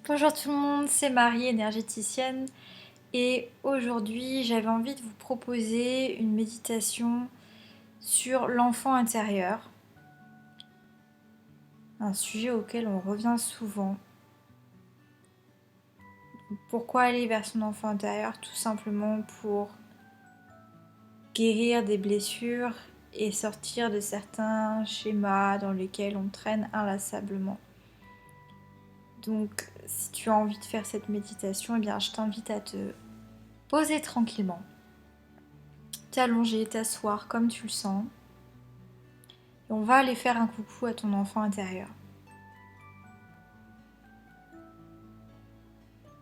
Bonjour tout le monde, c'est Marie, énergéticienne, et aujourd'hui j'avais envie de vous proposer une méditation sur l'enfant intérieur, un sujet auquel on revient souvent. Pourquoi aller vers son enfant intérieur? Tout simplement pour guérir des blessures et sortir de certains schémas dans lesquels on traîne inlassablement. Donc si tu as envie de faire cette méditation, eh bien je t'invite à te poser tranquillement, t'allonger, t'asseoir comme tu le sens. Et on va aller faire un coucou à ton enfant intérieur.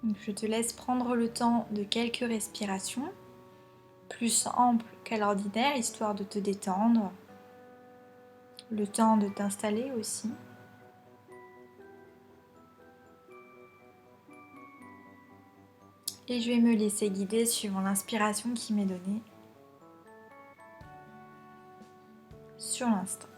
Donc je te laisse prendre le temps de quelques respirations, plus amples qu'à l'ordinaire, histoire de te détendre. Le temps de t'installer aussi. Et je vais me laisser guider suivant l'inspiration qui m'est donnée sur l'instant.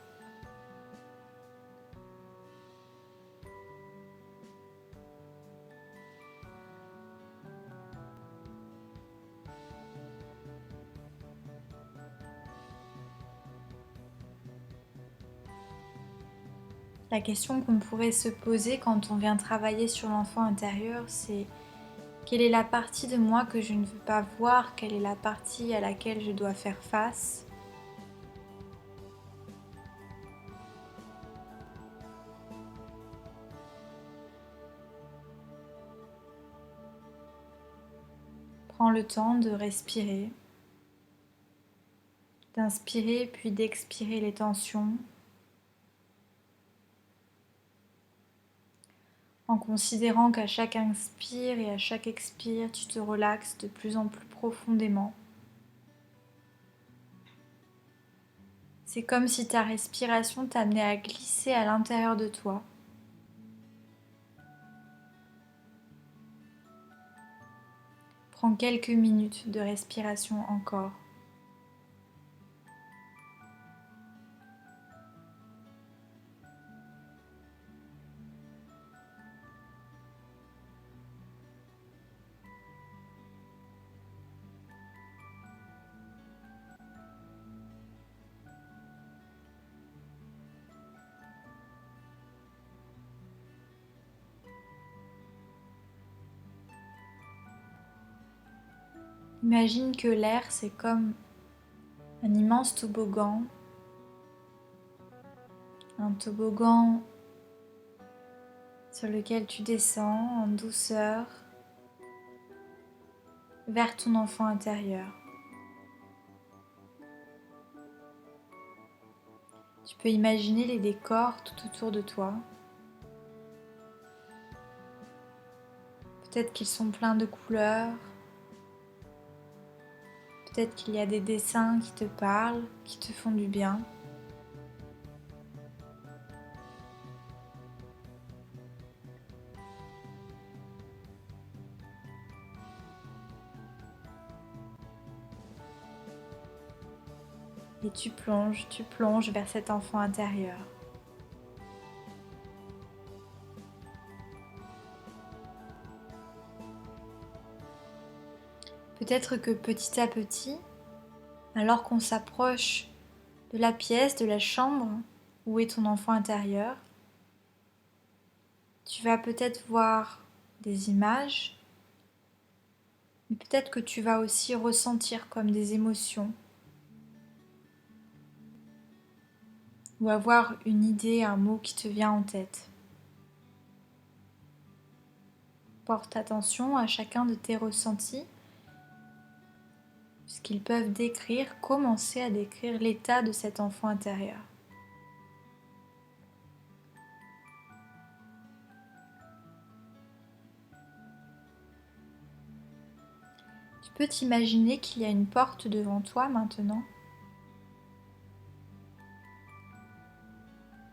La question qu'on pourrait se poser quand on vient travailler sur l'enfant intérieur, c'est: quelle est la partie de moi que je ne veux pas voir? Quelle est la partie à laquelle je dois faire face? Prends le temps de respirer, d'inspirer puis d'expirer les tensions, en considérant qu'à chaque inspire et à chaque expire, tu te relaxes de plus en plus profondément. C'est comme si ta respiration t'amenait à glisser à l'intérieur de toi. Prends quelques minutes de respiration encore. Imagine que l'air, c'est comme un immense toboggan. Un toboggan sur lequel tu descends en douceur vers ton enfant intérieur. Tu peux imaginer les décors tout autour de toi. Peut-être qu'ils sont pleins de couleurs. Peut-être qu'il y a des dessins qui te parlent, qui te font du bien. Et tu plonges vers cet enfant intérieur. Peut-être que petit à petit, alors qu'on s'approche de la pièce, de la chambre où est ton enfant intérieur, tu vas peut-être voir des images, mais peut-être que tu vas aussi ressentir comme des émotions ou avoir une idée, un mot qui te vient en tête. Porte attention à chacun de tes ressentis, puisqu'ils peuvent commencer à décrire l'état de cet enfant intérieur. Tu peux t'imaginer qu'il y a une porte devant toi maintenant.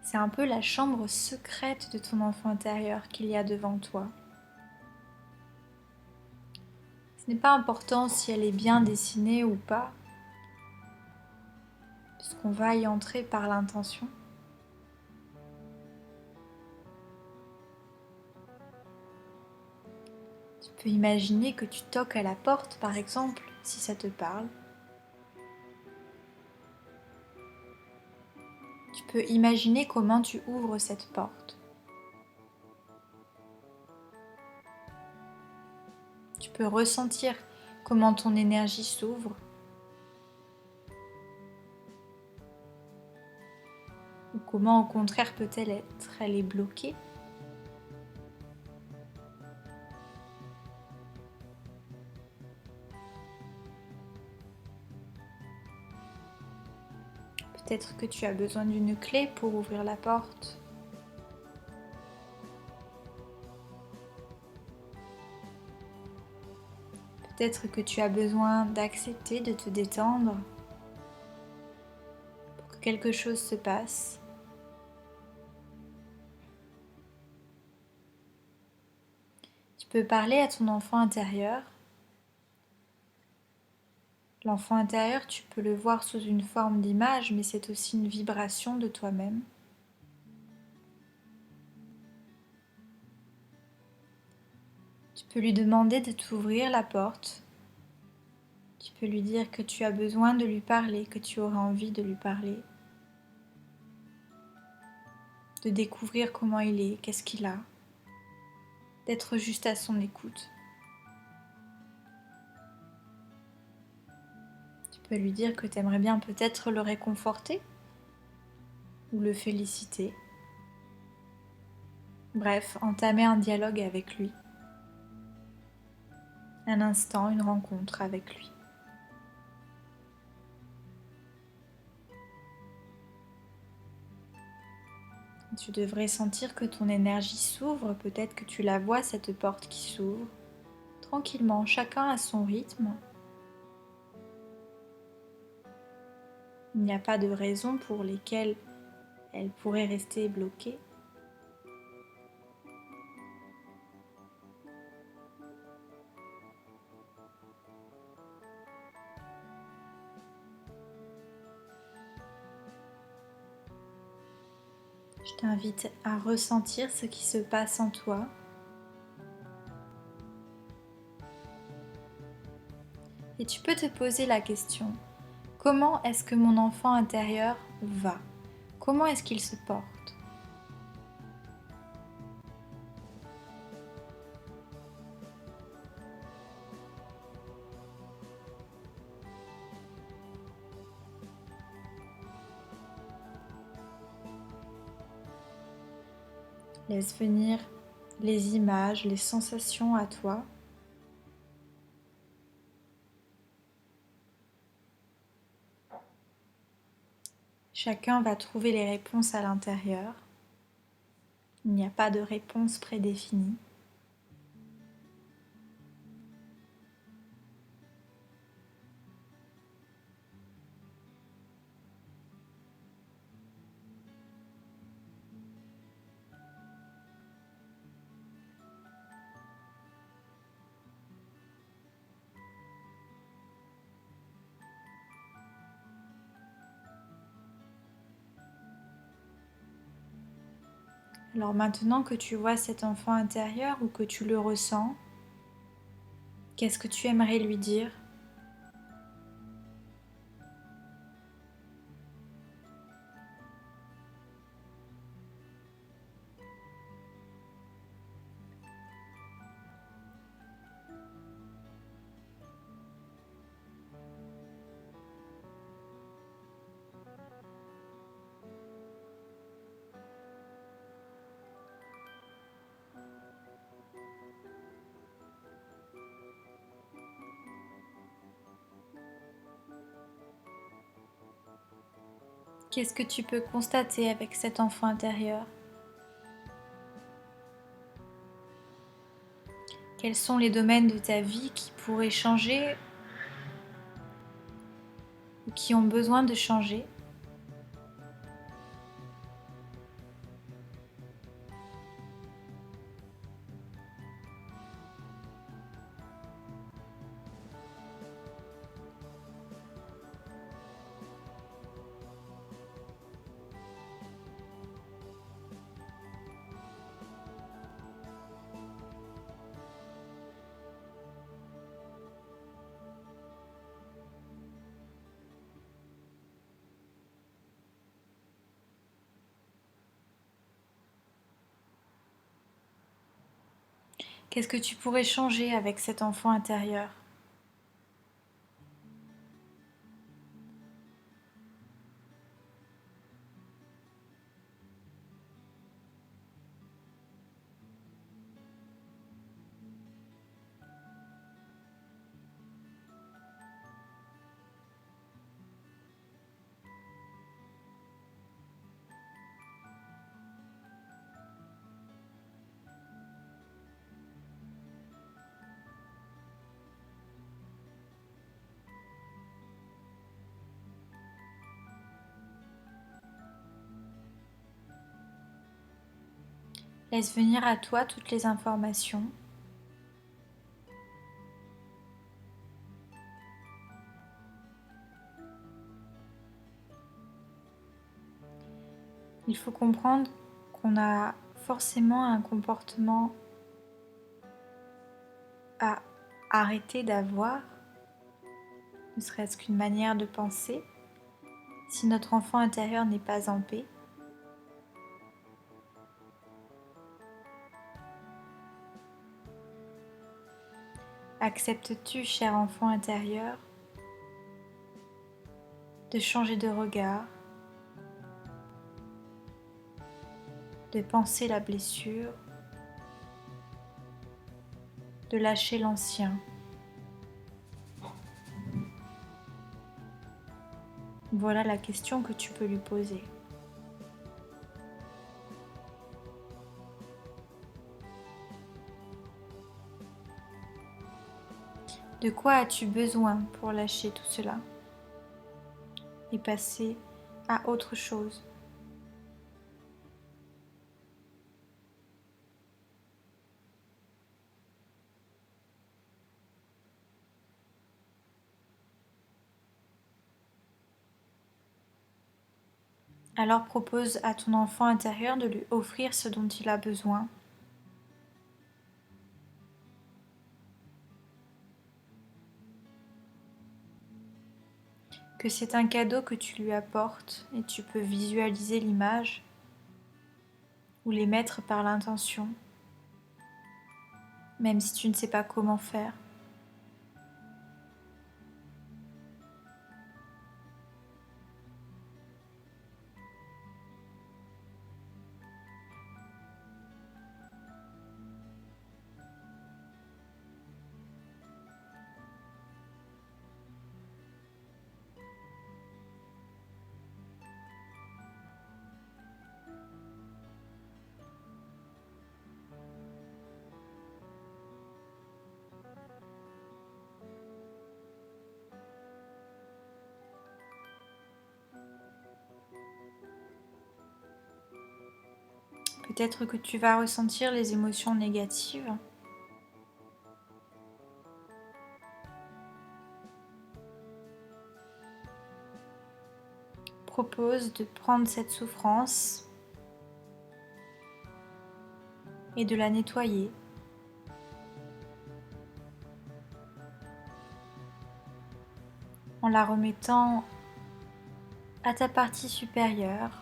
C'est un peu la chambre secrète de ton enfant intérieur qu'il y a devant toi. Ce n'est pas important si elle est bien dessinée ou pas, puisqu'on va y entrer par l'intention. peux imaginer que tu toques à la porte, par exemple, si ça te parle. Tu peux imaginer comment tu ouvres cette porte. Tu peux ressentir comment ton énergie s'ouvre ou comment au contraire peut-elle elle est bloquée. Peut-être que tu as besoin d'une clé pour ouvrir la porte. Peut-être que tu as besoin d'accepter de te détendre pour que quelque chose se passe. Tu peux parler à ton enfant intérieur. L'enfant intérieur, tu peux le voir sous une forme d'image, mais c'est aussi une vibration de toi-même. Tu peux lui demander de t'ouvrir la porte. Tu peux lui dire que tu as besoin de lui parler, que tu auras envie de lui parler. De découvrir comment il est, qu'est-ce qu'il a. D'être juste à son écoute. Tu peux lui dire que tu aimerais bien peut-être le réconforter ou le féliciter. Bref, entamer un dialogue avec lui. Un instant, une rencontre avec lui. Tu devrais sentir que ton énergie s'ouvre, peut-être que tu la vois, cette porte qui s'ouvre, tranquillement, chacun à son rythme. Il n'y a pas de raison pour lesquelles elle pourrait rester bloquée. Je t'invite à ressentir ce qui se passe en toi. Et tu peux te poser la question, comment est-ce que mon enfant intérieur va? Comment est-ce qu'il se porte? Laisse venir les images, les sensations à toi. Chacun va trouver les réponses à l'intérieur. Il n'y a pas de réponse prédéfinie. Alors maintenant que tu vois cet enfant intérieur ou que tu le ressens, qu'est-ce que tu aimerais lui dire? Qu'est-ce que tu peux constater avec cet enfant intérieur? Quels sont les domaines de ta vie qui pourraient changer ou qui ont besoin de changer? Qu'est-ce que tu pourrais changer avec cet enfant intérieur? Laisse venir à toi toutes les informations. Il faut comprendre qu'on a forcément un comportement à arrêter d'avoir, ne serait-ce qu'une manière de penser, si notre enfant intérieur n'est pas en paix. Acceptes-tu, cher enfant intérieur, de changer de regard, de penser la blessure, de lâcher l'ancien? Voilà la question que tu peux lui poser. De quoi as-tu besoin pour lâcher tout cela et passer à autre chose? Alors propose à ton enfant intérieur de lui offrir ce dont il a besoin. Que c'est un cadeau que tu lui apportes et tu peux visualiser l'image ou les mettre par l'intention, même si tu ne sais pas comment faire. Peut-être que tu vas ressentir les émotions négatives. Propose de prendre cette souffrance et de la nettoyer. En la remettant à ta partie supérieure,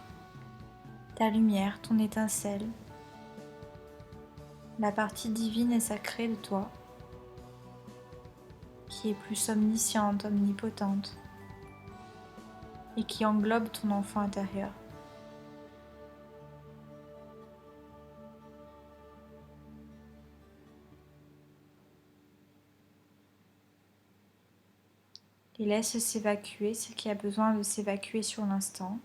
ta lumière, ton étincelle, la partie divine et sacrée de toi, qui est plus omnisciente, omnipotente, et qui englobe ton enfant intérieur. Et laisse s'évacuer ce qui a besoin de s'évacuer sur l'instant.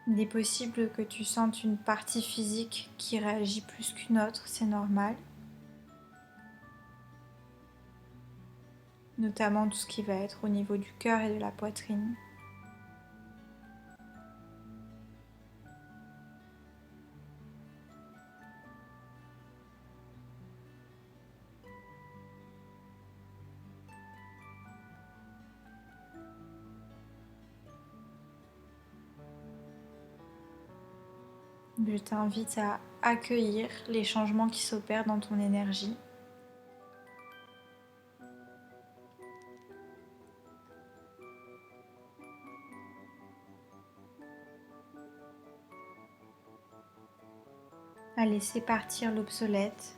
Il est possible que tu sentes une partie physique qui réagit plus qu'une autre, c'est normal. Notamment tout ce qui va être au niveau du cœur et de la poitrine. Je t'invite à accueillir les changements qui s'opèrent dans ton énergie. À laisser partir l'obsolète.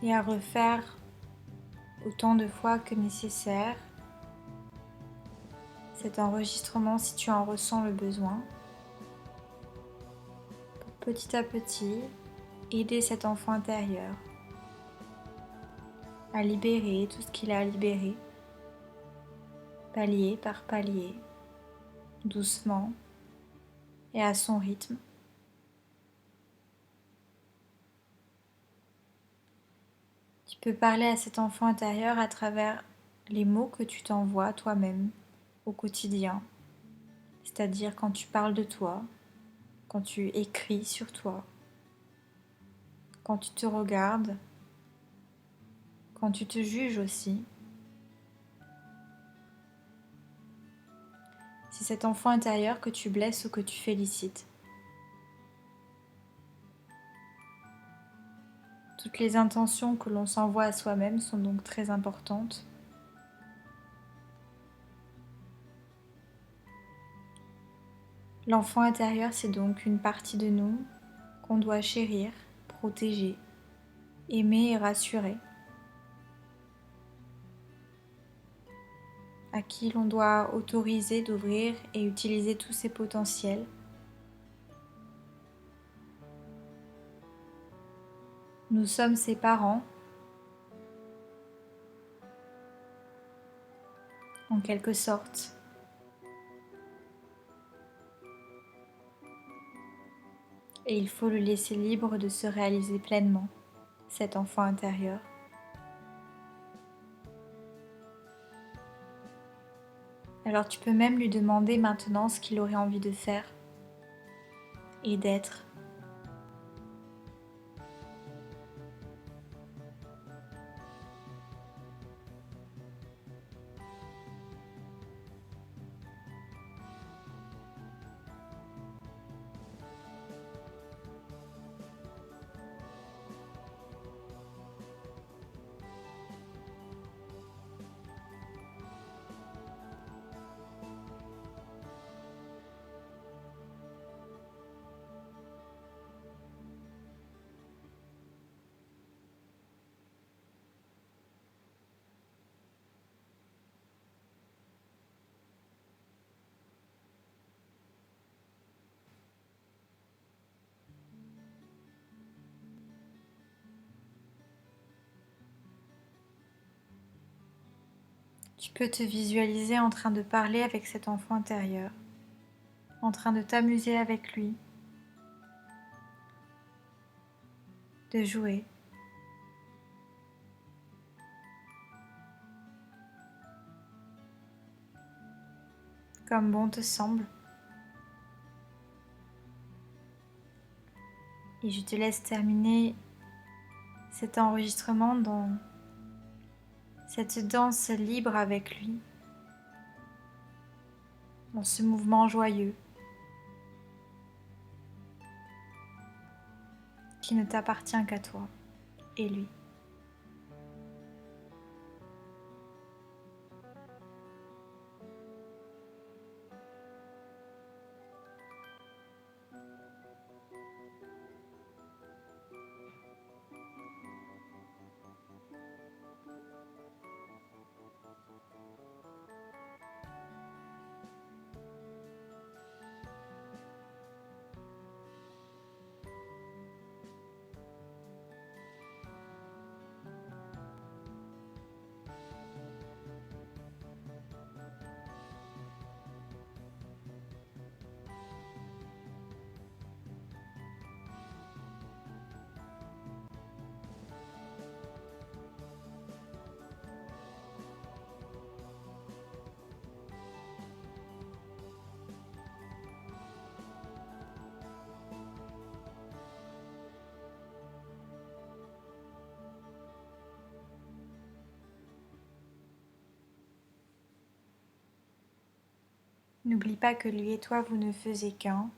Et à refaire autant de fois que nécessaire cet enregistrement si tu en ressens le besoin, pour petit à petit aider cet enfant intérieur à libérer tout ce qu'il a à libérer, palier par palier, doucement et à son rythme. Tu peux parler à cet enfant intérieur à travers les mots que tu t'envoies toi-même au quotidien, c'est-à-dire quand tu parles de toi, quand tu écris sur toi, quand tu te regardes, quand tu te juges aussi. C'est cet enfant intérieur que tu blesses ou que tu félicites. Toutes les intentions que l'on s'envoie à soi-même sont donc très importantes. L'enfant intérieur, c'est donc une partie de nous qu'on doit chérir, protéger, aimer et rassurer, à qui l'on doit autoriser d'ouvrir et utiliser tous ses potentiels. Nous sommes ses parents, en quelque sorte. Et il faut le laisser libre de se réaliser pleinement, cet enfant intérieur. Alors tu peux même lui demander maintenant ce qu'il aurait envie de faire et d'être. Tu peux te visualiser en train de parler avec cet enfant intérieur, en train de t'amuser avec lui, de jouer. Comme bon te semble. Et je te laisse terminer cet enregistrement dans cette danse libre avec lui, dans ce mouvement joyeux qui ne t'appartient qu'à toi et lui. N'oublie pas que lui et toi, vous ne faisiez qu'un,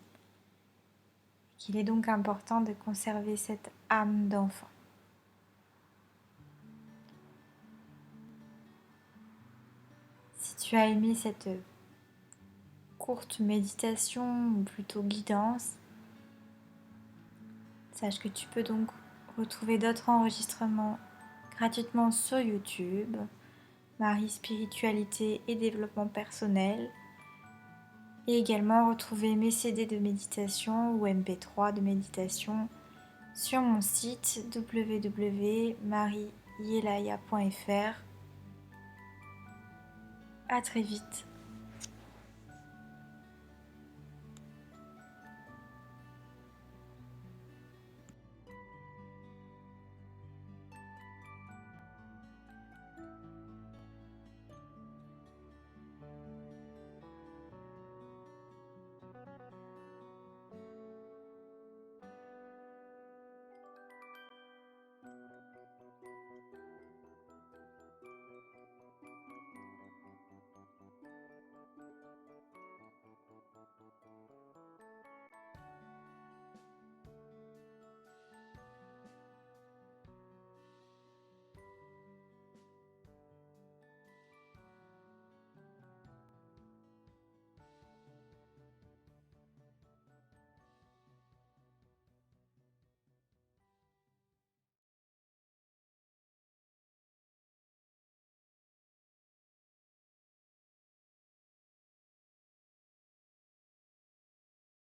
qu'il est donc important de conserver cette âme d'enfant. Si tu as aimé cette courte méditation, ou plutôt guidance, sache que tu peux donc retrouver d'autres enregistrements gratuitement sur YouTube, Marie Spiritualité et Développement Personnel, et également retrouver mes CD de méditation ou MP3 de méditation sur mon site www.marielaya.fr. À très vite.